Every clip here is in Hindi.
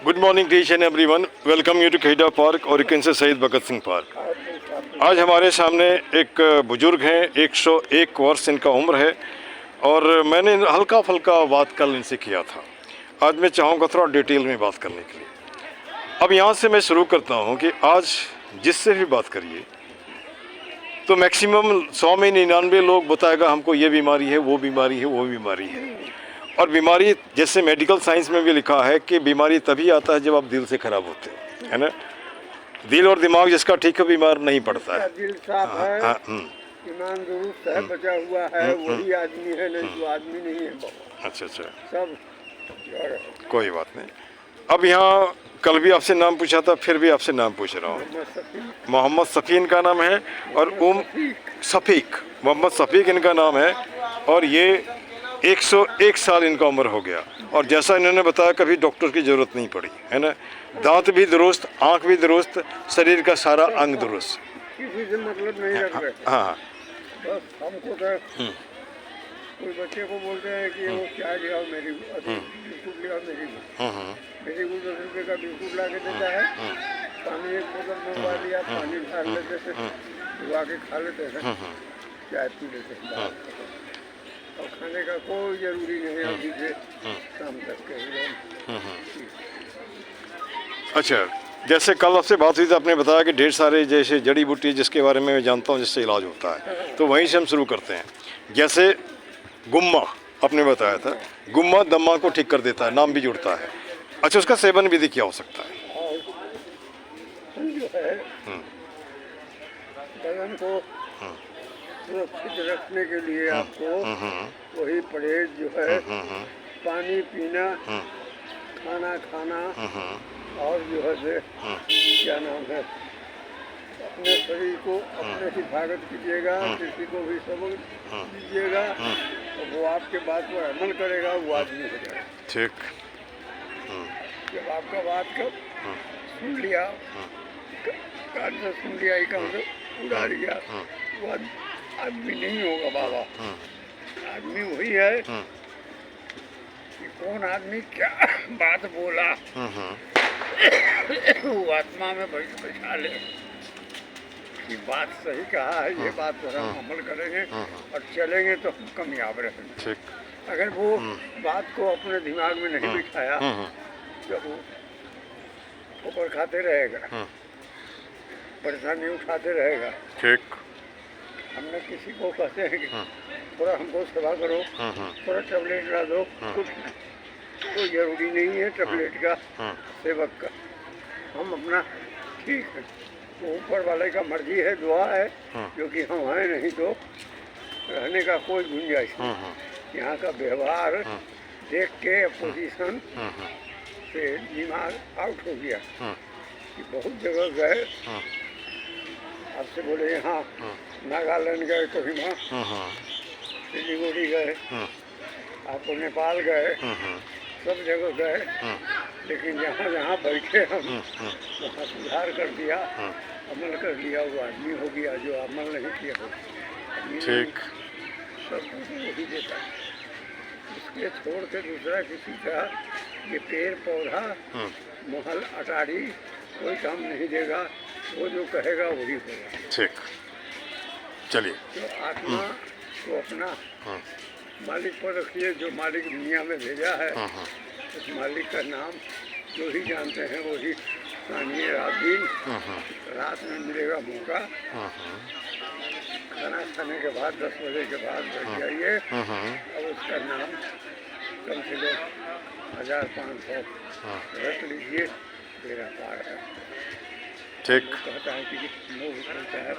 Good morning to each and everyone. Welcome you to Kheda park और कैन से शहीद भगत सिंह पार्क। आज हमारे सामने एक बुजुर्ग हैं, 101 वर्ष इनका उम्र है और मैंने हल्का फुल्का बात कल इनसे किया था। आज मैं चाहूँगा थोड़ा डिटेल में बात करने के लिए। अब यहाँ से मैं शुरू करता हूँ कि आज जिससे भी बात करिए तो मैक्सिमम 100 में 99 लोग बताएगा हमको ये बीमारी है, वो बीमारी है, वो बीमारी है। और बीमारी जैसे मेडिकल साइंस में भी लिखा है कि बीमारी तभी आता है जब आप दिल से खराब होते हो, है ना। दिल और दिमाग जिसका ठीक है बीमार नहीं पड़ता है। दिल साफ है, ईमान दुरुस्त है, बचा हुआ है, वही आदमी है, नहीं तो आदमी नहीं है। अच्छा सब कोई बात नहीं। अब यहाँ कल भी आपसे नाम पूछा था, फिर भी आपसे नाम पूछ रहा हूँ। मोहम्मद सफ़ीन का नाम है और सफ़ीक, मोहम्मद सफ़ीक इनका नाम है और ये 101 साल इनका उम्र हो गया। और जैसा इन्होंने बताया कभी डॉक्टर की ज़रूरत नहीं पड़ी, है ना। दांत भी दुरुस्त, आँख भी दुरुस्त, शरीर का सारा अंग दुरुस्त। किसी से मतलब नहीं रखते। हाँ, बस हमको तो कोई बच्चे को बोलते हैं कि वो चाय ले आओ मेरी, बिस्कुट ले आओ मेरी को। मेरी को 10 रुपये का बिस्कुट ला के देता है, पानी एक बोतल मंगवा लिया, पानी डाल लेते थे, दुआ के खा लेते हैं, चाय पी लेते हैं। और खाने का कोई जरूरी नहीं है अभी से शाम तक के। अच्छा, जैसे कल आपसे बात हुई थी, आपने बताया कि ढेर सारे जैसे जड़ी बूटी जिसके बारे में मैं जानता हूँ जिससे इलाज होता है, तो वहीं से हम शुरू करते हैं। जैसे गुम्मा आपने बताया था, गुम्मा दमा को ठीक कर देता है, नाम भी जुड़ता है। अच्छा, उसका सेवन विधि क्या हो सकता है? और जो है बदन को सुरक्षित रखने के लिए आपको वही परहेज जो है, पानी पीना, खाना खाना, और जो है से क्या नाम है, अपने शरीर को अपने हिफाजत कीजिएगा, किसी को भी सबक दीजिएगा, तो वो आपके बात पर अमल करेगा, वो आदमी हो जाएगा। ठीक। जब आपका बात कब सुन लिया, कान से सुन लिया, ही काम से उड़ा लिया, वो आदमी नहीं होगा बाबा। आदमी वही है कि कौन आदमी क्या बात बोला वो आत्मा में बैठा ले कि बात सही कहा है, ये बात पर हम अमल करेंगे और चलेंगे तो हम कामयाब रहेंगे। अगर वो बात को अपने दिमाग में नहीं बिठाया तो वो ऊपर खाते रहेगा, परेशानी उठाते रहेगा। ठीक। हमने किसी को कहते हैं कि थोड़ा हमको सेवा करो, थोड़ा टैबलेट ला दो, कुछ कोई जरूरी नहीं है टैबलेट का, सेवक का। हम अपना ठीक है, तो ऊपर वाले का मर्जी है, दुआ है, क्योंकि हम हैं, नहीं तो रहने का कोई गुंजाइश नहीं। यहाँ का व्यवहार देख के पोजीशन से दिमाग आउट हो गया कि बहुत जगह गए, आपसे बोले यहाँ नागालैंड गए, कोहिमा, सिलीगुड़ी गए, आपको नेपाल गए, सब जगह गए, लेकिन जहाँ जहाँ बैठे हम वहाँ सुधार कर दिया, अमल कर लिया, वो आदमी हो गया। जो अमल नहीं किया हो ठीक, सब वही देता। इसके छोड़ के दूसरा किसी का ये पेड़ पौधा महल अटारी कोई काम नहीं देगा, वो जो कहेगा वही होगा। ठीक, चलिए। तो आत्मा को अपना मालिक पर रखिए, जो मालिक दुनिया में भेजा है, उस मालिक का नाम जो ही जानते हैं वही मानिए। रात में मिलेगा मौका, खाना खाने के बाद 10 बजे के बाद बैठ जाइए और उसका नाम कम से कम 1500 रख लीजिए, मेरा पार है। ठीक। कहता है कि लोग कहता है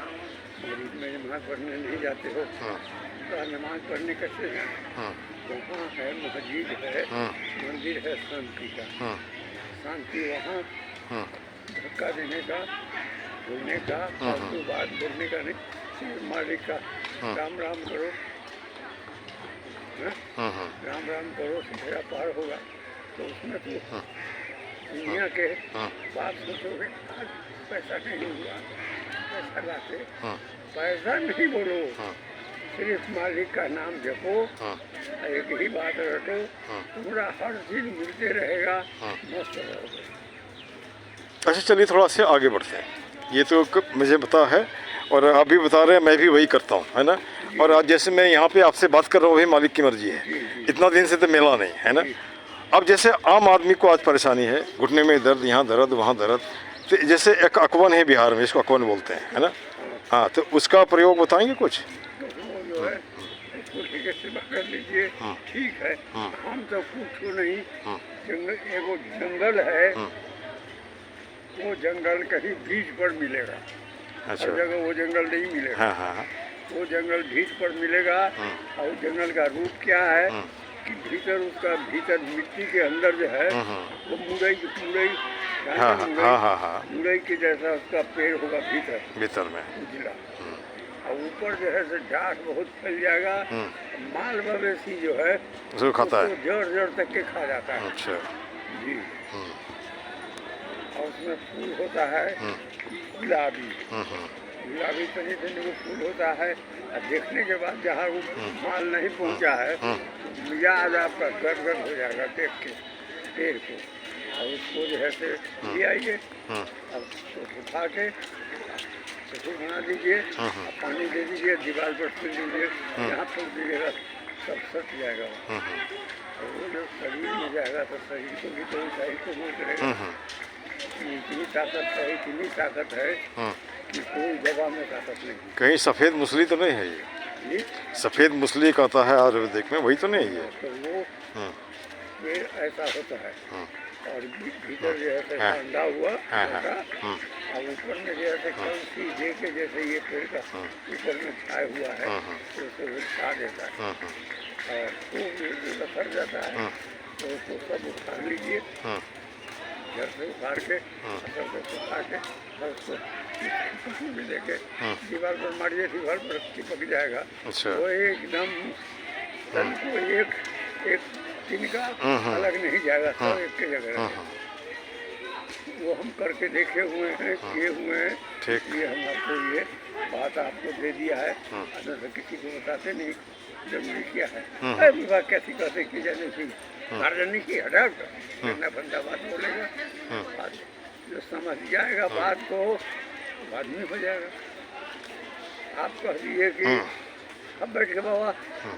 मरीज में नमाज पढ़ने नहीं जाते हो, तो नमाज पढ़ने कैसे जाए? वहाँ है मस्जिद है, मंदिर है शांति का, शांति वहाँ धक्का देने का, बोलने का, फालतू बात बोलने का नहीं, सिर्फ मालिक का राम राम करो, राम राम करो, मेरा पार होगा। तो उसमें तो दुनिया के बात सोचोगे, आज पैसा नहीं हुआ, पैसा लाते, पैसा नहीं बोलो, सिर्फ मालिक का नाम जपो, हाँ, एक ही बात रटो, पूरा हर चीज मिलते रहेगा, हाँ। मस्त रहोगे। अच्छा चलिए थोड़ा से आगे बढ़ते हैं। ये तो मुझे पता है और आप भी बता रहे हैं, मैं भी वही करता हूँ, है ना। और आज जैसे मैं यहाँ पे आपसे बात कर रहा हूँ, वही मालिक की मर्जी है। जी जी इतना दिन से तो मिला नहीं, है ना। अब जैसे आम आदमी को आज परेशानी है, घुटने में दर्द, यहाँ दर्द, वहाँ दर्द, तो जैसे एक अकवन है बिहार में, इसको अकवन बोलते हैं, है ना। हाँ, तो उसका प्रयोग बताएंगे कुछ। तो वो जो है उसको ठीक से कर लीजिए, ठीक है। हम तो कुछ नहीं, जंगल, एगो जंगल है, वो जंगल कहीं बीच पर मिलेगा, अच्छा। हर जगह वो जंगल नहीं मिलेगा। हाँ हाँ हाँ। वो जंगल बीच पर मिलेगा। और उस जंगल का रूप क्या है कि भीतर उसका, भीतर मिट्टी के अंदर जो है वो मुरई, मुरई हाँ हाँ हाँ हाँ। मुरई के जैसा उसका पेड़ होगा भीतर भीतर में। उजला। और ऊपर जो है से डांठ बहुत फैल जाएगा। माल मवेशी जो है उसको खाता है। उसको जड़ जड़ तक के खा जाता है। अच्छा। जी। और उसमें फूल होता है गुलाबी, गुलाबी तरीके से वो फूल होता है। और देखने के बाद जहाँ वो माल नहीं पहुँचा है, मिजाज आपका गदगद हो जाएगा देख के पेड़ को। और उसको जो है से ले आइए, अब उसको उठा के कसूर बना दीजिए, और पानी दे दीजिए, दीवार पर छील दीजिए, यहाँ फूक दीजिएगा, सब सट जाएगा। और वो जब शरीर में जाएगा तो शरीर को भी तो शरीर को वो करेगा कि इतनी ताकत है, इतनी ताकत है कि कोई जगह में ताकत नहीं। कहीं सफ़ेद मूसली तो नहीं है ये? जी, सफ़ेद मूसली कहता है आयुर्वेदिक में, वही तो नहीं है ये? तो वो पेड़ ऐसा होता है। और भीतर जो है से ठंडा हुआ होता, और ऊपर में जो है से कलसी दे के जैसे ये पेड़ का ऊपर में छाया हुआ है, तो उसे वो छा देता है। और वो सड़ जाता है, तो उसको सब उखाड़ लीजिए, घर से उखाड़ के, सब को सुखा के, और उसको में देके दीवार पर मारिए, दीवार पर चिपक जाएगा। अच्छा। वो एकदम तन को एक तिनका अलग नहीं जाएगा, सब एक के जगह रहेगा। वो हम करके देखे हुए हैं, किए हुए हैं, ठीक। इसलिए हम आपको ये बात आपको दे दिया है। अगर तो किसी को बताते नहीं, जरूरी क्या है विवाह कैसी कैसे की जाने की गार्जन की हटा करना, बंदा बात बोलेगा, बात जो समझ जाएगा बात को बाद में हो जाएगा। आप कह दिए कि अब बैठ के बाबा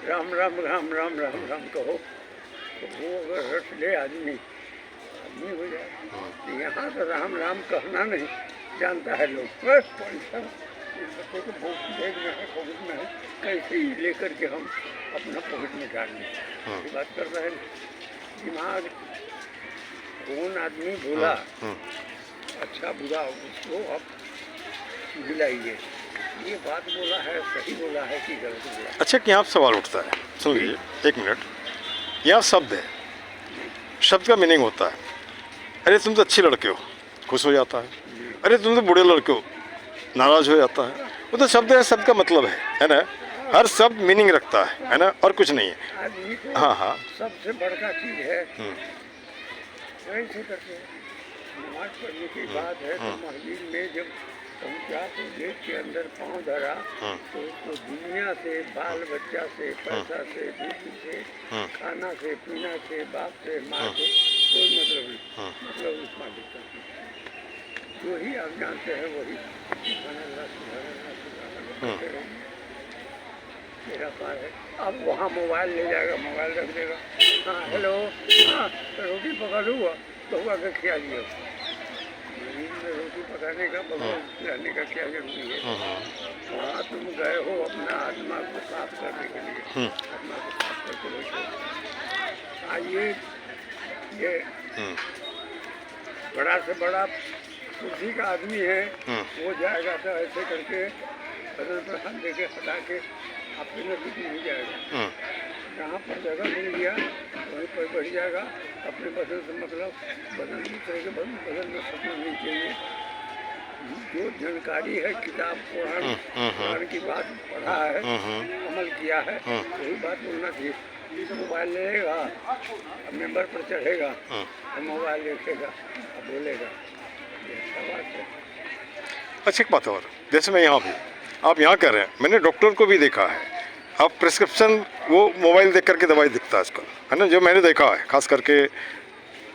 राम राम राम राम राम राम कहो, तो वो अगर रट ले आदमी, आदमी हो जाए। यहाँ तो राम राम कहना नहीं जानता है लोग, बस पैसा बच्चे को बहुत बैग में है, पॉकेट में है, कैसे ही लेकर के हम अपना पॉकेट में डाल लें। ये बात कर रहे हैं दिमाग। कौन आदमी बोला अच्छा बुरा उसको आप मिलाइए, ये बात बोला है सही बोला है कि गलत बोला है। अच्छा कि यहाँ सवाल उठता है, सुन लीजिए एक मिनट। यहाँ शब्द है, शब्द का मीनिंग होता है, अरे तुम तो अच्छे लड़के हो, खुश हो जाता है। अरे तुम तो बुरे लड़के हो, नाराज हो जाता है। वो तो शब्द है, शब्द का मतलब है ना। हर शब्द मीनिंग रखता है ना, और कुछ नहीं है। आदमी को हाँ हाँ। सबसे बड़का चीज है ऐसे करके नमाज पढ़ने की बात है। तो मस्जिद में जब पहुंचा तो गेट के अंदर पाँव धरा, तो उसको दुनिया से, बाल बच्चा से, पैसा से, बीवी से, खाना से, पीना से, बाप से, माँ से कोई मतलब नहीं। मतलब उस मालिक का जो ही आप जानते हैं वही मेरा पार है। अब वहाँ मोबाइल ले जाएगा, मोबाइल रख देगा, हाँ हेलो, हाँ रोटी पका दूँगा तो हुआ के खिला लिया। रोटी पकाने का, भगवान खिलाने का क्या जरूरी है। वहाँ तुम गए हो अपना आत्मा को साफ करने के लिए, आत्मा को साफ करके बैठो। आइए ये बड़ा से बड़ा कुर्सी का आदमी है, वो जाएगा तो ऐसे करके बदन पर हाथ देके हटा के आपके नजदीक नहीं जाएगा। जहाँ पर जगह मिल गया वहीं पर बढ़ जाएगा अपने बदन से, मतलब बदन दूसरे के बदन में सपना नहीं चाहिए। जो जानकारी है किताब पुराण की बात पढ़ा है, अमल किया है, वही बात बोलना चाहिए। मोबाइल लेगा, अब मेंबर पर चढ़ेगा, और मोबाइल देखेगा और बोलेगा, ये अच्छा बात है। अच्छा एक बात और, जैसे मैं यहाँ भी, आप यहाँ कर रहे हैं, मैंने डॉक्टर को भी देखा है, अब प्रिस्क्रिप्शन वो मोबाइल देख करके दवाई दिखता है आजकल, है ना, जो मैंने देखा है खास करके।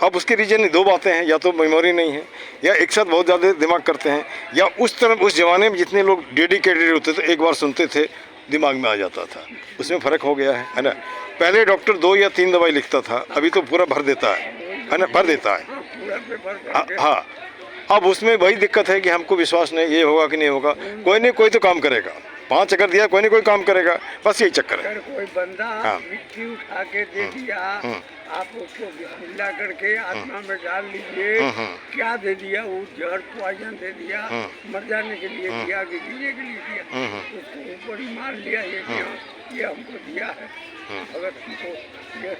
अब उसके रीजन दो बातें हैं, या तो मेमोरी नहीं है, या एक साथ बहुत ज़्यादा दिमाग करते हैं, या उस तरह उस ज़माने में जितने लोग डेडिकेटेड होते थे, एक बार सुनते थे दिमाग में आ जाता था, उसमें फ़र्क हो गया है ना। पहले डॉक्टर 2 या 3 दवाई लिखता था, अभी तो पूरा भर देता है ना, भर देता है। पूरा पेपर भर के हाँ, अब उसमें वही दिक्कत है कि हमको विश्वास नहीं, ये होगा कि नहीं होगा, कोई नहीं कोई तो काम करेगा, 5 अगर दिया कोई नहीं कोई काम करेगा, बस यही चक्कर है। अगर कोई बंदा हाँ। मिट्टी उठा के दे दिया, आप उसको बिस्मिल्लाह करके आत्मा में डाल लीजिए, क्या दे दिया, वो जहर पॉइजन दे दिया, मर जाने के लिए दिया कि जीने के लिए दिया, उसको ऊपर ही मान लिया ये हमको दिया है, अगर हमको ये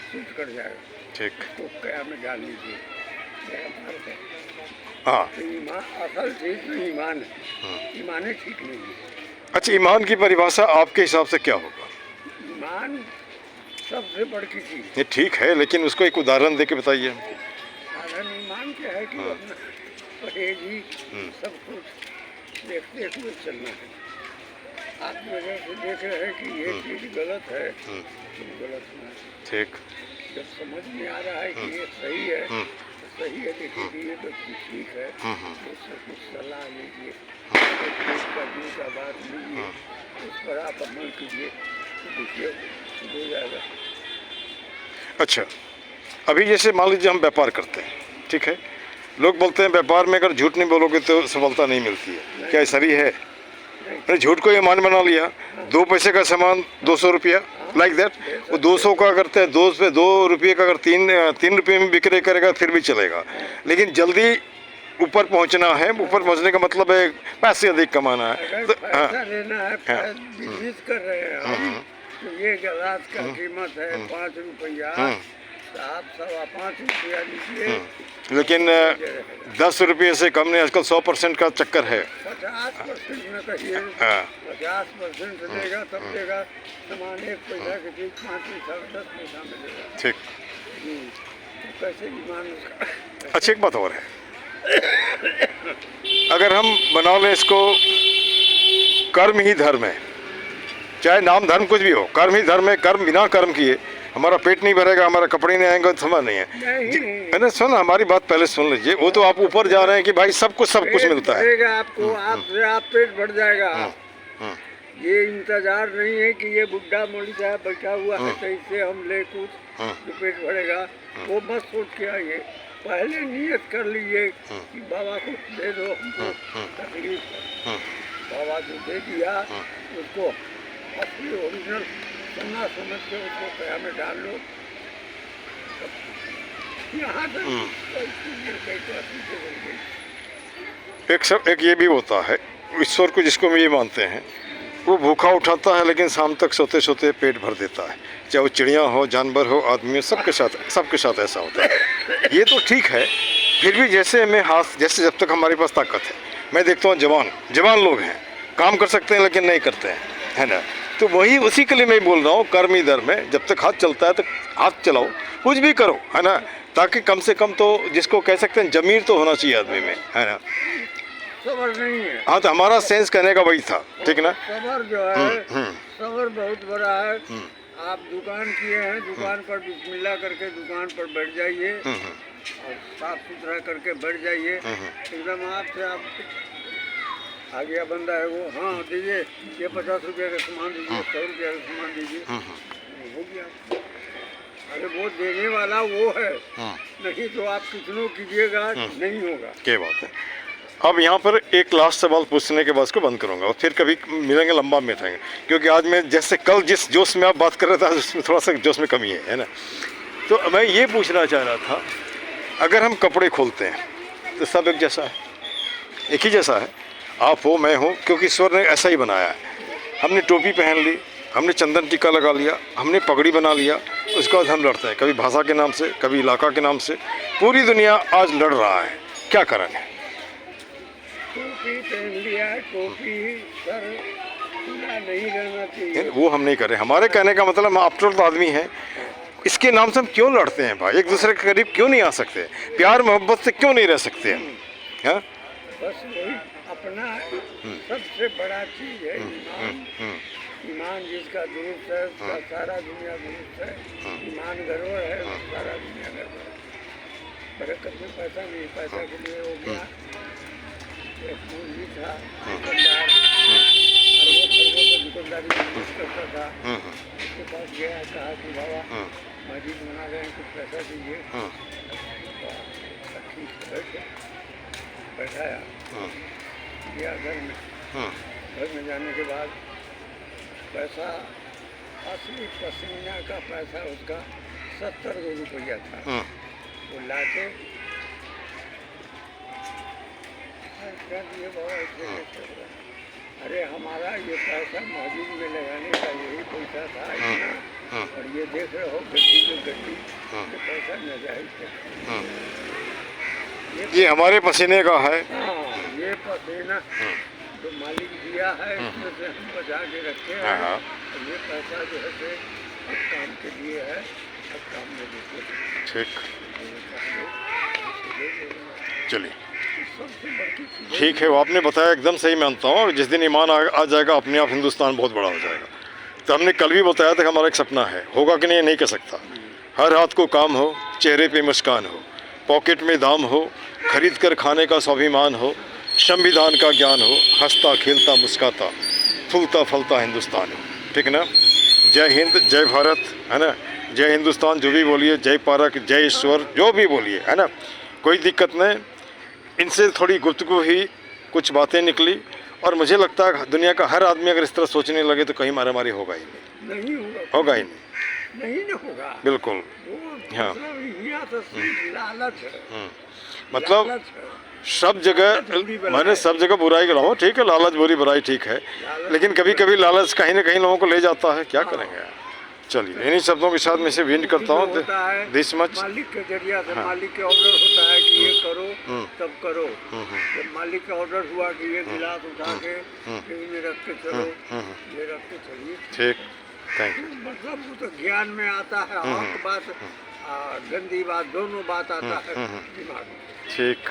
सूट कर जाएगा ठीक, तो क्या में डाल लीजिए, मेरा फर्क है। हाँ। तो ईमान असल चीज़ तो ईमान है, ईमान ठीक नहीं है। अच्छा, ईमान की परिभाषा आपके हिसाब से क्या होगा? ईमान सबसे बड़ी चीज़। ये ठीक है, लेकिन उसको एक उदाहरण दे के बताइए। साधन ईमान क्या है कि अपना परहेजी सब कुछ देखते हुए चलना है। आप वजह से देख रहे हैं कि ये चीज़ गलत है, तो गलत ना है। ठीक, जब समझ में आ रहा है कि ये सही है, तो सही है, देखिए कि ये तो ठीक है, तो उससे कुछ सलाह लीजिए, करने का बात लीजिए, उस पर आप अमल कीजिए, तो देखिए हो जाएगा। अच्छा, अभी जैसे मान लीजिए हम व्यापार करते हैं, ठीक है, लोग बोलते हैं व्यापार में अगर झूठ नहीं बोलोगे तो सफलता नहीं मिलती है, क्या ऐसा ही है? मैंने झूठ को ईमान बना लिया, 2 पैसे का सामान 200 रुपया, लाइक दैट, वो 200 का करते हैं, 2 रुपये का अगर 3 रुपये में बिक्री करेगा फिर भी चलेगा, लेकिन जल्दी ऊपर पहुंचना है, ऊपर पहुंचने का मतलब है पैसे अधिक कमाना है। अगर तो पैसा लेना है, बिजनेस कर रहे हैं हम, तो ये गिलास का कीमत है 5 रुपया, तो आप 5.25 रुपया लीजिए, लेकिन 10 रुपये से कम नहीं, आजकल 100% का चक्कर है। 50% में कहिए, हाँ। 50% देगा तब देगा सामान, 1 पैसा की चीज़ 5 पैसा 10 पैसा में देगा। ठीक, तो कैसे ईमान उसका। अच्छा एक बात और है, अगर हम बना लें इसको कर्म ही धर्म है, चाहे नाम धर्म कुछ भी हो, कर्म ही धर्म है, कर्म बिना कर्म किए हमारा पेट नहीं भरेगा, हमारा कपड़े नहीं आएंगे, तो समझ नहीं है। मैंने सुन, हमारी बात पहले सुन लीजिए, वो तो आप ऊपर जा रहे हैं कि भाई सब कुछ मिलता है, आपको आप पेट भर जाएगा। ये इंतजार नहीं है कि ये बुढ़ा मौली साहब बैठा हुआ है तो इससे हम ले कुछ तो पेट भरेगा, वो मत सोच के आइए, पहले नियत कर लीजिए कि बाबा को दे दो, हमको तकलीफ है, बाबा जो दे दिया उसको असली ओरिजिनल सुनना समझ के उसको कया में डाल लो, यहाँ तक एक ये भी होता है, ईश्वर को जिसको हम ये मानते हैं, वो भूखा उठाता है लेकिन शाम तक सोते सोते पेट भर देता है, चाहे वो चिड़िया हो, जानवर हो, आदमी हो, सबके साथ ऐसा होता है। ये तो ठीक है, फिर भी जैसे हमें हाथ, जैसे जब तक हमारे पास ताकत है, मैं देखता हूँ जवान लोग हैं, काम कर सकते हैं लेकिन नहीं करते हैं, है ना, तो वही उसी के लिए मैं बोल रहा हूँ, कर्म ही धर्म है, जब तक हाथ चलता है तो हाथ चलाओ, कुछ भी करो, है ना, ताकि कम से कम तो जिसको कह सकते हैं जमीर तो होना चाहिए आदमी में, है ना। सबर नहीं है। हाँ, तो हमारा सेंस कहने का वही था, ठीक ना। सबर जो है, सबर बहुत बड़ा है। आप दुकान किए हैं, दुकान पर बिस्मिल्लाह करके दुकान पर बैठ जाइए और साफ सुथरा करके बैठ जाइए, एकदम आपसे आप आ गया बंदा है वो, हाँ दीजिए ये 50 रुपये का सामान दीजिए, 100 रुपये का सामान दीजिए, हो गया। अरे वो देने वाला वो है, नहीं तो आप कितनों कीजिएगा नहीं होगा। क्या बात है। अब यहाँ पर एक लास्ट सवाल पूछने के बाद उसको बंद करूँगा और फिर कभी मिलेंगे, लंबा में बैठेंगे, क्योंकि आज मैं जैसे कल जिस जोश में आप बात कर रहा था उसमें थोड़ा सा जोश में कमी है ना। तो मैं ये पूछना चाह रहा था, अगर हम कपड़े खोलते हैं तो सब एक जैसा है, एक ही जैसा है, आप हो मैं हूँ, क्योंकि ईश्वर ने ऐसा ही बनाया है। हमने टोपी पहन ली, हमने चंदन टीका लगा लिया, हमने पगड़ी बना लिया, उसके बाद हम लड़ते हैं, कभी भाषा के नाम से, कभी इलाका के नाम से। पूरी दुनिया आज लड़ रहा है, क्या कारण है? टोपी पहन लिया, टोपी सर खुला नहीं रहना चाहिए। वो हम नहीं कर रहे, हमारे कहने का मतलब हम आफ्टर ऑल आदमी हैं, इसके नाम से हम क्यों लड़ते हैं भाई? एक दूसरे के करीब क्यों नहीं आ सकते? प्यार मोहब्बत से क्यों नहीं रह सकते हैं? हाँ, बस वही अपना सबसे बड़ा चीज़ है ईमान। ईमान जिसका दुरुस्त है उसका सारा दुनिया दुरुस्त है। ईमान गड़बड़ है तो सारा दुनिया गड़बड़ है। बरकत में पैसा नहीं, पैसा के लिए हो गया। एक मुंशी था दुकानदार, अरबों खरबों को दुकानदारी बिजनेस करता था। उसके पास गया, कहा कि बाबा मस्जिद बना रहे हैं, कुछ पैसा दीजिए। ठीक है, बैठाया, गया घर में। घर में जाने के बाद पैसा, असली पसीना का पैसा उसका 70 रुपया था। वो लाके क्या दिए बाबा, ऐसे कैसे बोला? अरे हमारा ये पैसा मस्जिद में लगाने का यही पैसा था इतना, और ये देख रहे हो गड्डी में गड्डी, ये पैसा नजायज है। ये हमारे पसीने का है। हाँ, ये पसीना जो मालिक दिया है इसमें से हम बचा के रखे हैं, और ये पैसा जो है से अब काम के लिए है, अब काम में देते हैं। ठीक, चलिए सबसे बड़ी चीज़ ठीक है। वो आपने बताया एकदम सही मानता हूँ। जिस दिन ईमान आ जाएगा अपने आप हिंदुस्तान बहुत बड़ा हो जाएगा। तो हमने कल भी बताया था कि हमारा एक सपना है, होगा कि नहीं नहीं कह सकता। हर हाथ को काम हो, चेहरे पे मुस्कान हो, पॉकेट में दाम हो, खरीद कर खाने का स्वाभिमान हो, संविधान का ज्ञान हो, हंसता खेलता मुस्काता फूलता फलता हिंदुस्तान हो। ठीक ना? जय हिंद, जय भारत, है ना? जय हिंदुस्तान जो भी बोलिए, जय पारक, जय ईश्वर, जो भी बोलिए, है ना? कोई दिक्कत नहीं। इनसे थोड़ी गुफ्तगू ही, कुछ बातें निकली, और मुझे लगता है दुनिया का हर आदमी अगर इस तरह सोचने लगे तो कहीं मारामारी होगा ही नहीं, नहीं होगा, होगा ही नहीं, नहीं ना होगा। बिल्कुल। वो हाँ। मतलब यहाँ तो सिर्फ लालच है, मतलब लालच है। सब जगह, मैंने सब जगह बुराई कर रहा हूँ, ठीक है, लालच बुरी बुराई ठीक है, लेकिन कभी कभी लालच कहीं ना कहीं लोगों को ले जाता है, क्या करेंगे। चलिए इन्हीं शब्दों के साथ मैं से विंड करता हूँ दिस मच। मालिक के जरिया से मालिक के ऑर्डर होता है कि ये करो तब करो। जब मालिक का ऑर्डर हुआ कि ये गिलास उठा के टीवी में रख के चलो, ये रख के चलिए, ठीक, थैंक यू। मतलब वो तो ज्ञान में आता है, हक बात गंदी बात दोनों बात आता है दिमाग में। ठीक।